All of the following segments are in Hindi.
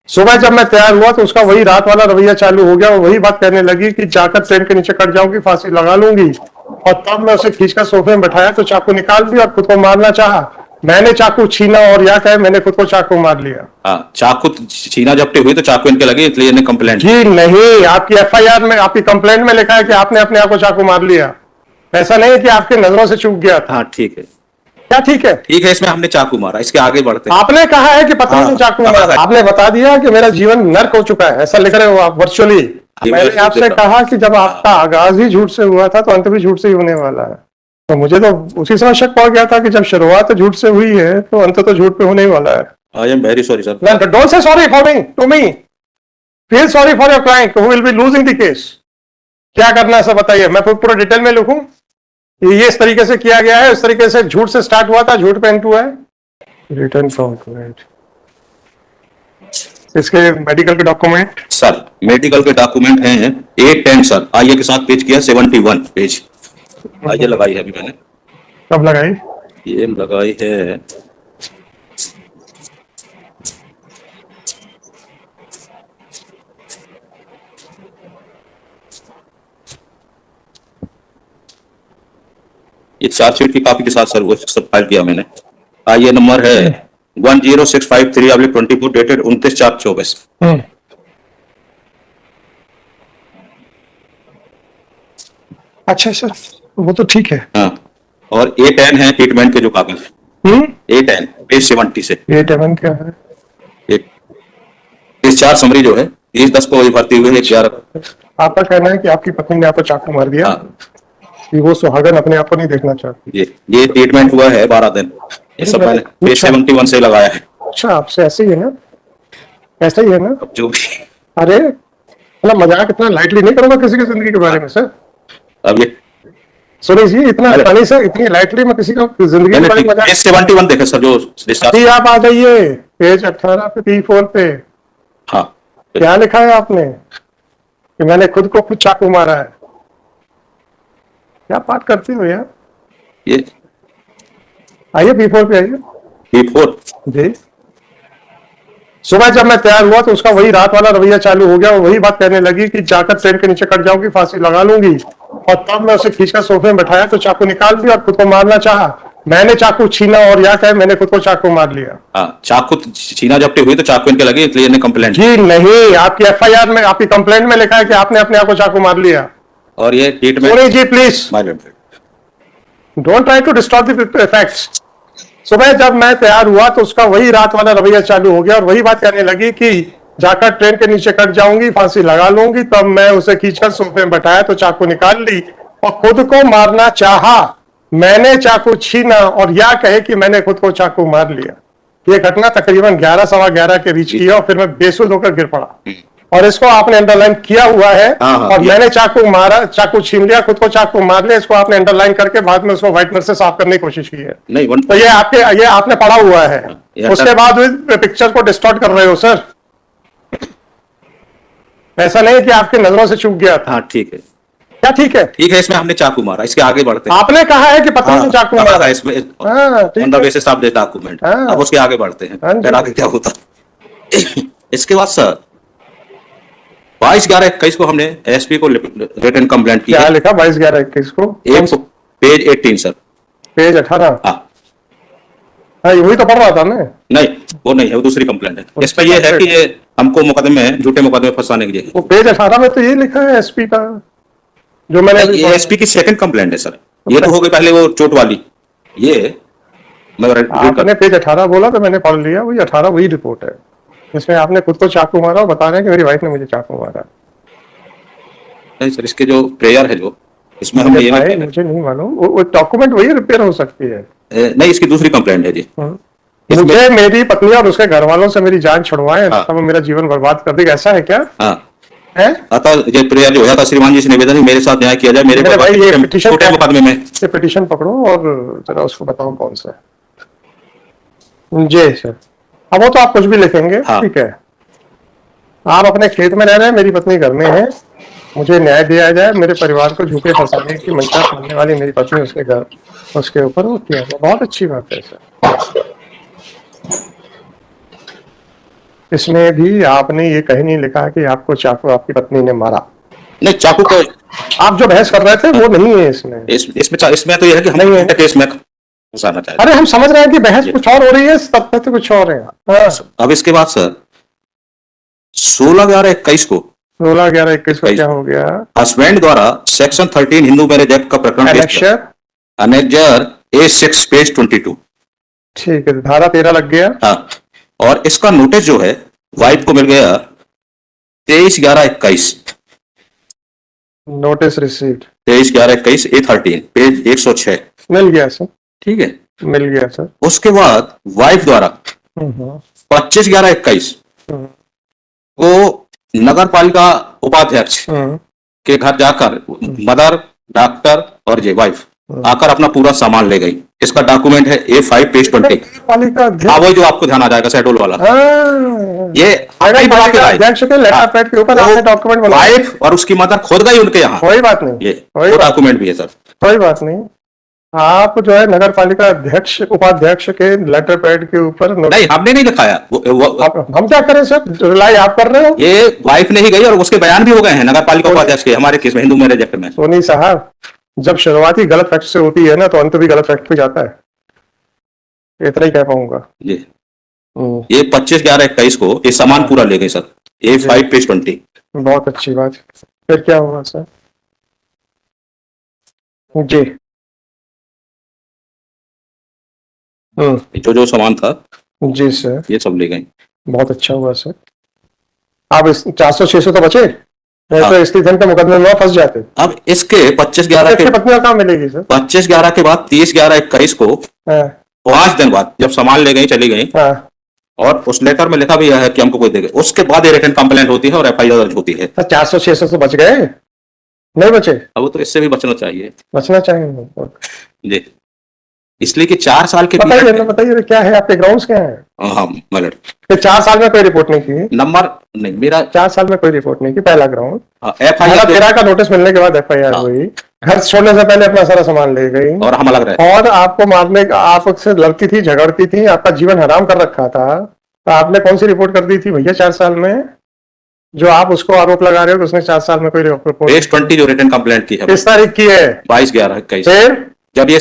सुबह जब मैं तैयार हुआ तो उसका वही रात वाला रवैया चालू हो गया और वही बात कहने लगी कि जाकर ट्रेन के नीचे कट जाऊंगी, फांसी लगा लूंगी। और तब मैं उसे खींचकर सोफे में बैठाया तो चाकू निकाल दिया और खुद को मारना चाहा। मैंने चाकू छीना और या कहे मैंने खुद को चाकू मार लिया। हाँ, चाकू छीना जब्ती हुई तो चाकू इनके लगे, इसलिए इन्हें कंप्लेंट। जी नहीं, आपकी एफआईआर में, आपकी कंप्लेंट में लिखा है कि आपने अपने आप को चाकू मार लिया। ऐसा नहीं है कि आपकी नजरों से चूक गया था। हाँ ठीक है, क्या ठीक है? ठीक है, इसमें हमने चाकू मारा, इसके आगे बढ़ते हैं। आपने कहा है कि पत्नी ने चाकू मारा, आपने बता दिया कि मेरा जीवन नर्क हो चुका है, ऐसा लिख रहे हो आप वर्चुअली। मैंने आपसे कहा कि जब आपका आगाज ही झूठ से हुआ था तो अंत भी झूठ से ही होने वाला है। तो मुझे तो उसी समय शक पड़ गया था कि जब शुरुआत झूठ से हुई है तो अंत तो झूठ पे होने ही वाला है। I am very sorry sir. Don't say sorry for me to me, feel sorry for your client who will be losing the case. क्या करना है सब बताइए, मैं पूरा डिटेल में लिखूं? ये इस तरीके से किया गया है, इस तरीके से झूठ से स्टार्ट हुआ था, झूठ पे एंड हुआ है। रिटर्न फ्रॉम क्लाइंट, इसके मेडिकल के डॉक्यूमेंट सर, मेडिकल के डॉक्यूमेंट हैं 810 सर। आइए के साथ पेज किया 71 पेज। आइए लगाई है अभी मैंने। कब लगाई? ये लगाई है ये चार्जशीट की कॉपी के साथ सर, वो सब फाइल किया मैंने। आइए नंबर है 10653/24 डेटेड 29/4/24। अच्छा सर, वो तो ठीक है। हाँ, और A10 है ट्रीटमेंट के जो कागज। A10 पेज 70 से। A10 क्या है? एक डिस्चार्ज समरी जो है 30/10 को भर्ती हुए 11। आपका कहना है कि आपकी पत्नी ने आपको चाकू मार दिया। हाँ, कि वो सुहागन अपने आप को नहीं देखना चाहती। ये ट्रीटमेंट हुआ है 12 दिन। ये सब मैंने पेज 71 से लगाया है। अच्छा, आपसे ऐसे ही है ना? ऐसा ही है ना? जो भी। अरे मतलब मजाक इतना लाइटली नहीं करूंगा किसी की जिंदगी के बारे में सर। अब ये सुरेश जी, इतना आसानी से इतनी लाइटली में किसी का जिंदगी के बारे में मजाक। पेज 71 देखे सर, जो डिस्चार्ज। आप आ जाइए पेज 18 पे, P4 पे। हाँ, क्या लिखा है आपने कि मैंने खुद को खुद चाकू मारा है? क्या बात करते हो यार? ये आइए P4 पे आइए। P4 जी, सुबह जब मैं तैयार हुआ तो उसका वही रात वाला रवैया चालू हो गया और वही बात कहने लगी कि जाकर ट्रेन के नीचे कट जाऊंगी, फांसी लगा लूंगी। और तब मैं उसे खींचकर सोफे में बैठाया तो चाकू निकाल दिया और खुद को मारना चाहा। मैंने चाकू छीना और या कहे मैंने खुद को चाकू मार लिया। हाँ, चाकू छीना जब्ती हुई तो चाकू इनके लगे, इसलिए इन्हें कंप्लेंट। जी नहीं, आपकी एफआईआर में, आपकी कंप्लेंट में लिखा है कि आपने अपने आप को चाकू मार लिया। और ये treatment. Soni ji please don't try to distort the facts. सुबह जब मैं तैयार हुआ तो उसका वही रात वाला रवैया चालू हो गया और वही बात कहने लगी कि जाकर ट्रेन के नीचे कट जाऊंगी, फांसी लगा लूंगी। तब मैं उसे खींचकर सोफे में बैठाया तो चाकू निकाल ली और खुद को मारना चाहा। मैंने चाकू छीना और या कहे कि मैंने खुद को चाकू मार लिया। ये घटना तकरीबन 11 सवा 11 के बीच की है और फिर मैं बेसुध होकर गिर पड़ा। और इसको आपने अंडरलाइन किया हुआ है। और मैंने चाकू मारा, चाकू छीन लिया, खुद को चाकू मार लिया, इसको आपने अंडरलाइन करके बाद में उसको व्हाइटनर से साफ करने की कोशिश की है। नहीं, तो ये आपने पढ़ा हुआ है। उसके बाद पिक्चर को डिस्टॉर्ट कर रहे हो सर। ऐसा नहीं कि आपकी नजरों से चूक गया था। हाँ ठीक है। क्या ठीक है? ठीक है, इसमें हमने चाकू मारा, इसके आगे बढ़ते हैं। आपने कहा है कि पत्नी ने चाकू मारा, इसमें बेसिस ऑफ द डॉक्यूमेंट। अब उसके आगे बढ़ते हैं, फिर आगे क्या होता। इसके बाद सर 22/11/21 को हमने एसपी को रिटन कंप्लेंट की। क्या लिखा 22/11/21 को? Page 18 sir. पेज 18? हाँ, वही तो पढ़ रहा था मैं। नहीं, वो नहीं है, वो दूसरी कंप्लेंट है। इस पर ये है कि ये हमको मुकदमे, झूठे मुकदमे फंसाने के लिए। वो पेज 18 में तो ये लिखा है एसपी का, जो मैंने ये एसपी की सेकंड कंप्लेंट है सर। ये तो हो गई पहले वो चोट वाली। ये आपने पेज 18 बोला तो मैंने पढ़ लिया, वही 18 वही रिपोर्ट है। इसमें आपने खुद को चाकू मारा और बता रहे हैं कि मेरी वाइफ ने मुझे चाकू मारा। नहीं सर, इसके जो प्रेयर है जो इसमें हम ये मुझे नहीं मालूम, वो डॉक्यूमेंट वही रिपेयर हो सकती है। नहीं, इसकी दूसरी कंप्लेंट है जी। मुझे मेरी पत्नी और उसके घर वालों से मेरी जान छुड़वाएं, तब मेरा जीवन बर्बाद कर देगा, ऐसा है क्या? है? अतः ये प्रेयर जो है श्रीमान जी से निवेदन है मेरे साथ न्याय किया जाए। मेरे भाई ये छोटे मुकदमे में ये पिटीशन पकड़ो और जरा उसको बताओ कौन सा है। जी सर, अब वो तो आप कुछ भी लिखेंगे। ठीक है, आप अपने खेत में रह रहे हैं, मेरी पत्नी घर में है। मुझे न्याय दिया जाए, मेरे परिवार को झूठे फंसाने की मंशा करने वाली मेरी पत्नी उसके घर, उसके ऊपर होती है। बहुत अच्छी बात है सर। इसमें भी आपने ये कहीं नहीं लिखा कि आपको चाकू आपकी पत्नी ने मारा। नहीं, चाकू को आप जो बहस कर रहे थे वो नहीं है इसमें। इसमें तो यह है कि हम नहीं है। केस में घुसाना चाहते अरे हम समझ रहे हैं कि बहस जी। कुछ और हो रही है, तथ्य तो कुछ और है। हाँ। हैं। अब इसके बाद सर 16/11/21 को 16/11/21 को 21 क्या हो गया? हस्बैंड द्वारा सेक्शन 13 हिंदू मैरिज एक्ट का प्रकरण पेश किया। एनेक्शर। Annexure A6 page 22। ठीक है, धारा 13 लग गया। हाँ, और इसका नोटिस जो है वाइफ को मिल गया 23/11/21। Notice received. 23/11/21 A13 page 106। मिल गया सर। ठीक है। मिल गया सर। उसके बाद वाइफ द्वारा हम्म, 25/11/21 हम्म, को नगर पालिका उपाध्यक्ष हम्म, के घर जाकर मदर, डॉक्टर और ये वाइफ आकर अपना पूरा सामान ले गई। इसका डॉक्यूमेंट है A5 पेज 20। पालिका हाँ, अध्यक्ष। वही जो आपको ध्यान आ जाएगा शहडोल वाला। हाँ। ये नगर पालिका अध्यक्ष के लेटर हाँ, पैड के ऊपर आपने डॉक्यूमेंट बनाया। वाइफ और उसकी मदर खुद गई उनके यहाँ। कोई बात नहीं। ये कोई वो बात डॉक्यूमेंट भी है सर। कोई बात नहीं। आप जो है नगर पालिका अध्यक्ष उपाध्यक्ष के लेटर पैड के ऊपर नहीं, हमने नहीं दिखाया हम क्या करें सर? रिलाई आप कर रहे हो। ये वाइफ ने ही गई और उसके बयान भी हो गए हैं नगर पालिका उपाध्यक्ष के हमारे केस में, हिंदू मैरिज एक्ट में। सोनी साहब, जब शुरुआती गलत फैक्ट से होती है ना तो अंत भी गलत फैक्ट पे जाता है। इतना ही कह पाऊंगा। जी, ये 25/11/21 को ये सामान पूरा ले गए सर। A5 page 20। बहुत अच्छी बात। फिर क्या हुआ सर? जी। जो सामान था जी सर। ये सब ले गए। बहुत अच्छा हुआ सर। आप इस 400-600 तो बचे, नहीं हाँ। तो स्त्री धन के मुकदमे में फंस जाते। अब इसके 25/11 के पत्नी कहाँ मिलेगी सर? 25/11 के बाद 30/11/21 को हाँ, 5 दिन बाद जब सामान ले गई चली गई, हाँ। और उस लेटर में लिखा भी है कि हमको कोई देगा, उसके बाद ये रिटन कंप्लेंट होती है और FIR दर्ज होती है। 400-600 तो बच गए, नहीं बचे? अब तो इससे भी बचना चाहिए बचना चाहिए। जी, इसलिए कि 4 साल के बताइए पीरियड ना, बताइए क्या है आपके ग्राउंड्स क्या है? हाँ मैडम, कि 4 साल में कोई रिपोर्ट नहीं की? नंबर नहीं मेरा 4 साल में कोई रिपोर्ट नहीं की, पहला ग्राउंड। FIR 13 का नोटिस मिलने के बाद FIR हाँ। हुई। घर छोड़ने से पहले अपना सारा सामान ले गई और हम अलग रहे। और आपको मारने का, आपसे लड़ती थी, झगड़ती थी, आपका जीवन हराम कर रखा था, तो आपने कौन सी रिपोर्ट कर दी थी भैया 4 साल में? जो आप उसको आरोप लगा रहे हो कि उसने 4 साल में कोई रिपोर्ट। पेज 20 जो रिटन कंप्लेंट की है किस तारीख की है? 22/11/21। फिर जब ये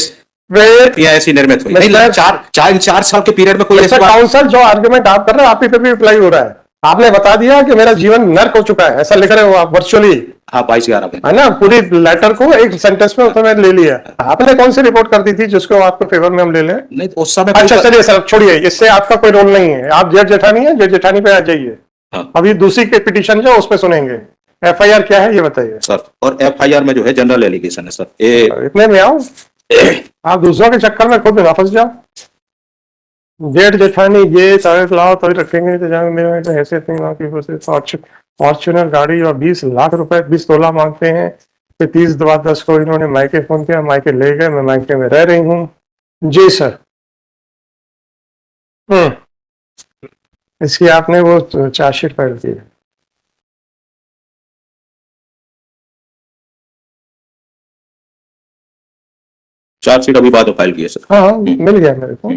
फिर ऐसी निर्मित हुई। नहीं, मिस्टर- 4 साल के पीरियड में कोई ऐसी बात काउंसर, जो आर्ग्यूमेंट आप कर रहे हो आप ही पे भी अप्लाई हो रहा है। आपने बता दिया कि मेरा जीवन नर्क हो चुका है, ऐसा लिख रहे हो आप वर्चुअली, हाँ 22/11 में। है ना? पूरी लेटर को एक सेंटेंस में उसमें ले लिया। आपने कौन सी रिपोर्ट कर दी थी जिसको आपके फेवर में हम ले लें? नहीं तो उस समय अच्छा चलिए सर, छोड़िए, इससे आपका कोई रोल नहीं है। आप जेठ जेठानी है, जेठ जेठानी पे आ जाइए। हाँ। अभी दूसरी के पिटीशन जो उस पे सुनेंगे। FIR क्या है ये बताइए सर, और FIR में जो है जनरल एलिगेशन है सर। ये इतने में आओ, आप दूसरों के चक्कर में खुद ना फंस जाओ। जेठ जेठानी ये सारे लाओ तो रखेंगे तो जाएंगे, मेरे हैसियत नहीं वहाँ की। फॉर्च्यूनर गाड़ी और 20 लाख रुपए, 20 तोला मांगते हैं। फिर 30/10 को इन्होंने मायके फोन किया, मायके ले गए, मैं मायके में रह रही हूँ। जी सर। इसकी आपने वो चार्जशीट फाइल की है? चार्जशीट अभी बाद में फाइल की है सर। हाँ मिल गया मेरे को।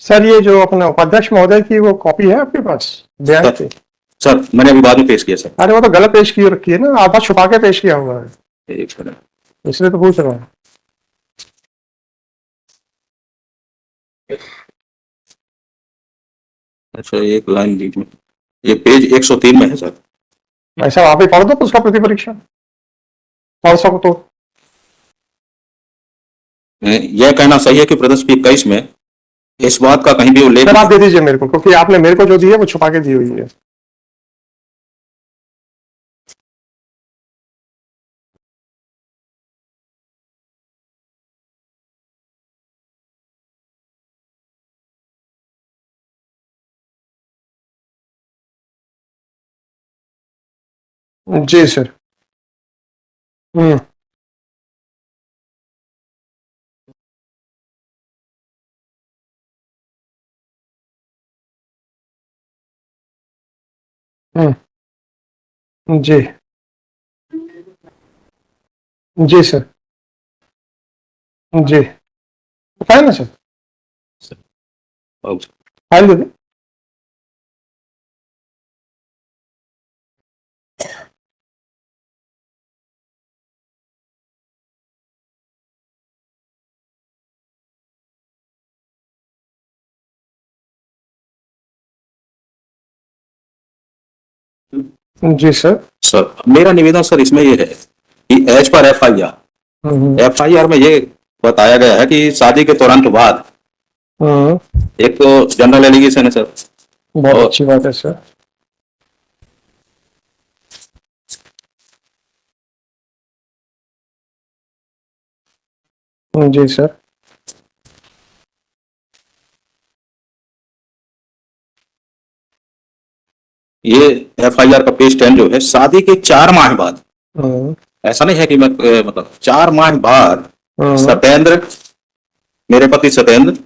सर ये जो अपना उपाध्यक्ष महोदय की वो कॉपी है आपके पास बयान की? सर मैंने अभी बाद में पेश किया सर। अरे वो तो गलत पेश की रखी है ना, आधा छुपा के पेश किया हुआ है, एक मिनट। इसलिए तो पूछ रहा हूँ। अच्छा, एक लाइन बीच में, ये पेज 103 में है सर। भाई साहब आप ही पढ़ दो उसका प्रति परीक्षा, पढ़ सको तो। यह कहना सही है कि प्रदर्शन 21 में इस बात का कहीं भी उल्लेख सर आप दे दीजिए मेरे को, क्योंकि आपने मेरे को जो दी है वो छुपा के दी हुई है। जी सर। हम्म। जी। जी सर। जी फाइल ना सर, फाइल दे दो। जी सर। सर मेरा निवेदन सर इसमें ये है कि एज पर एफआईआर में ये बताया गया है कि शादी के तुरंत बाद, हम्म। एक तो जनरल एलिगेशन है सर, बहुत और अच्छी बात है सर। जी सर। ये एफआईआर का पेज 10 जो है, शादी के 4 माह बाद, हम्म। ऐसा नहीं है कि मैं मतलब 4 माह बाद सत्येंद्र, मेरे पति सत्येंद्र,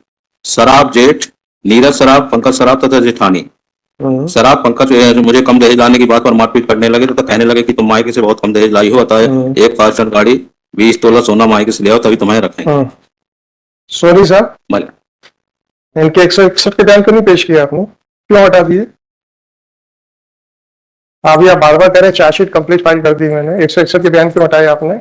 शराब जेठ, नीरज शराब, पंकज शराब तथा जेठानी शराब, पंकज जो मुझे कम दहेज लाने की बात पर मारपीट करने लगे तथा कहने लगे कि तुम मायके से बहुत कम दहेज लाई हो, अतः एक फॉर्च्यूनर गाड़ी 20 तोला सोना मायके से ले आओ तभी तुम्हें रखेंगे। सोनी साहब मल- इनके 161 के बयान क्यों नहीं पेश किया आपने, क्यों हटा दिए? अभी आप बार बार कह रहे हैं चार्जशीट कंप्लीट फाइल कर दी मैंने, 161 के बयान क्यों हटाए आपने?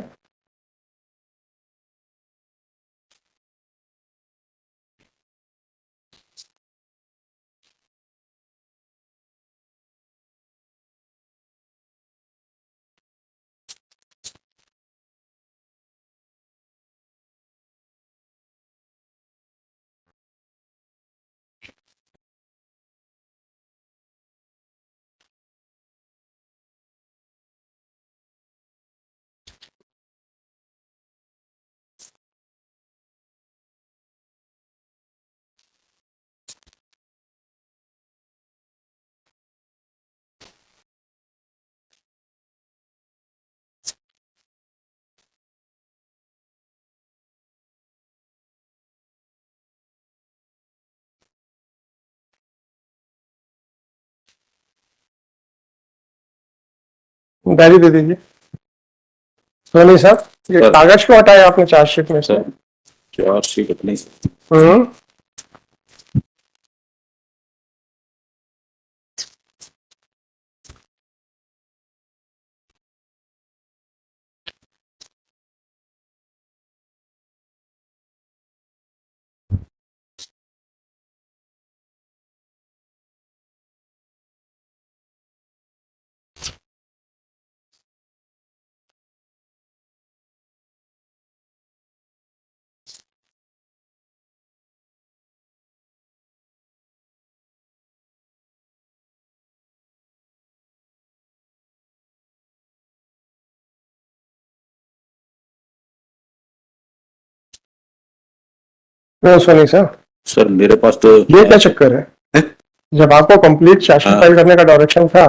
डायरी दे दीजिए। सोनी साहब ये सर। कागज क्यों हटाए आपने चार्जशीट में से? सर चार्जशीट अपनी हम्म। क्यों सोनी साहब, सर मेरे पास तो ये क्या चक्कर है? है? जब आपको कंप्लीट चार्जशीट हाँ। फाइल करने का डायरेक्शन था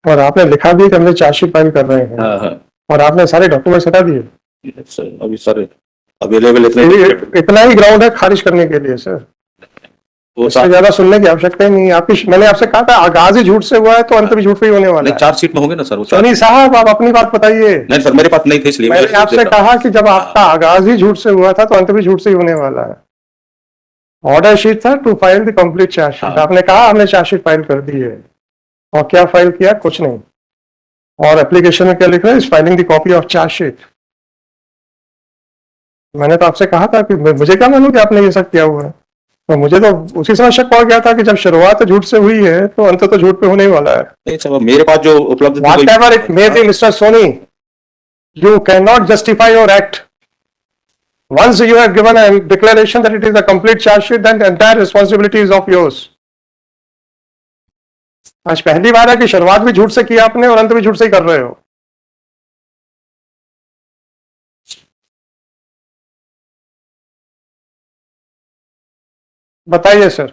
और आपने लिखा भी कि हम चार्जशीट फाइल कर रहे हैं हाँ हाँ और आपने सारे डॉक्यूमेंट्स हटा दिए, सर, अभी सर अवेलेबल इतने इतना ही ग्राउंड है खारिज करने के लिए सर। वो इससे ज्यादा सुनने की आवश्यकता ही नहीं है आपकी। मैंने आपसे कहा था आगाज ही झूठ से हुआ है तो अंत भी झूठ पे ही होने वाला नहीं, है। चार्जशीट में होंगे ना सर वो सोनी साहब आप अपनी बात बताइए। नहीं सर, मेरे पास नहीं थे इसलिए मैंने आपसे कहा कि जब आपका आगाज ही झूठ से हुआ था तो अंत भी झूठ से ही होने वाला है। ऑर्डर शीट था to file the complete chargesheet, हाँ। आपने कहा हमने चार्जशीट फाइल कर दी है, और क्या फाइल किया? कुछ नहीं। और एप्लीकेशन में क्या लिख रहा है? इस filing the copy of chargesheet. मैंने तो आपसे कहा था कि मुझे क्या मालूम कि आपने ये सब किया हुआ है। तो मुझे तो उसी समय शक हो गया था कि जब शुरुआत झूठ से हुई है तो अंत तो झूठ पे होने ही वाला है। नहीं साहब, मेरे पास जो उपलब्ध थी Whatever it may be, Mr. Soni, you cannot justify your act. Once you have given a declaration that it is a complete charge sheet, then the entire responsibility is of yours. आज पहली बार है कि शुरुआत भी झूठ से किया आपने और अंत भी झूठ से ही कर रहे हो। बताइए सर,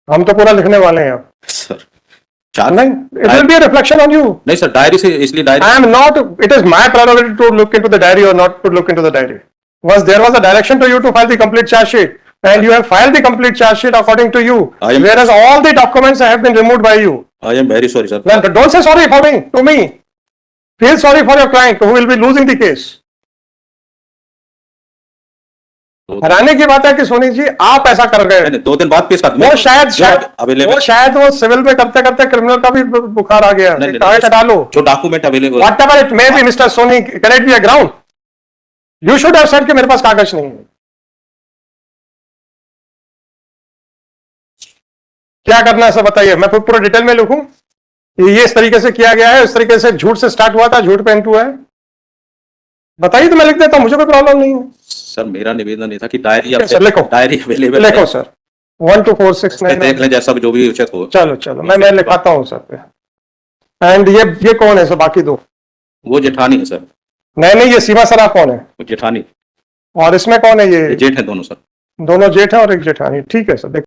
हम तो पूरा लिखने वाले हैं अब। सर चार नहीं, it will be a reflection on you. नहीं सर, डायरी से इसलिए diary I am not, it is my prerogative to look into the diary or not to look into the diary. Once there was a direction to you to file the complete charge sheet, and you have filed the complete charge sheet according to you, whereas all the documents have been removed by you. I am very sorry, sir. Then don't say sorry for me, to me. Feel sorry for your client who will be losing the case. हैरानी की बात है कि सोनी जी आप ऐसा कर गए। 2 दिन बाद पेश कर वो शायद वो सिविल में करते करते क्रिमिनल का भी बुखार आ गया। कागज हटा लो, जो document available, whatever it may be, Mr. Soni, can it be a ground? You should have said कि मेरे पास कागज नहीं है। क्या करना है सर बताइए, मैं पूरा डिटेल में लिखूं? ये इस तरीके से किया गया है, इस तरीके से झूठ से स्टार्ट हुआ था, झूठ पे एंड हुआ है, बताइए तो मैं लिख देता हूं, मुझे कोई प्रॉब्लम नहीं है। सर मेरा निवेदन नहीं था कि डायरी सर लिखो, डायरी अवेलेबल लिखो सर 12469 देख लें जैसा जो भी उचित हो। चलो मैं लिखाता हूँ सर। एंड ये कौन है सर बाकी दो? वो जेठानी है सर। नहीं ये सीमा सराफ कौन है? वो जेठानी। और इसमें कौन है? ये जेठ है दोनों सर। दोनों जेठ है और एक जेठानी, ठीक है सर।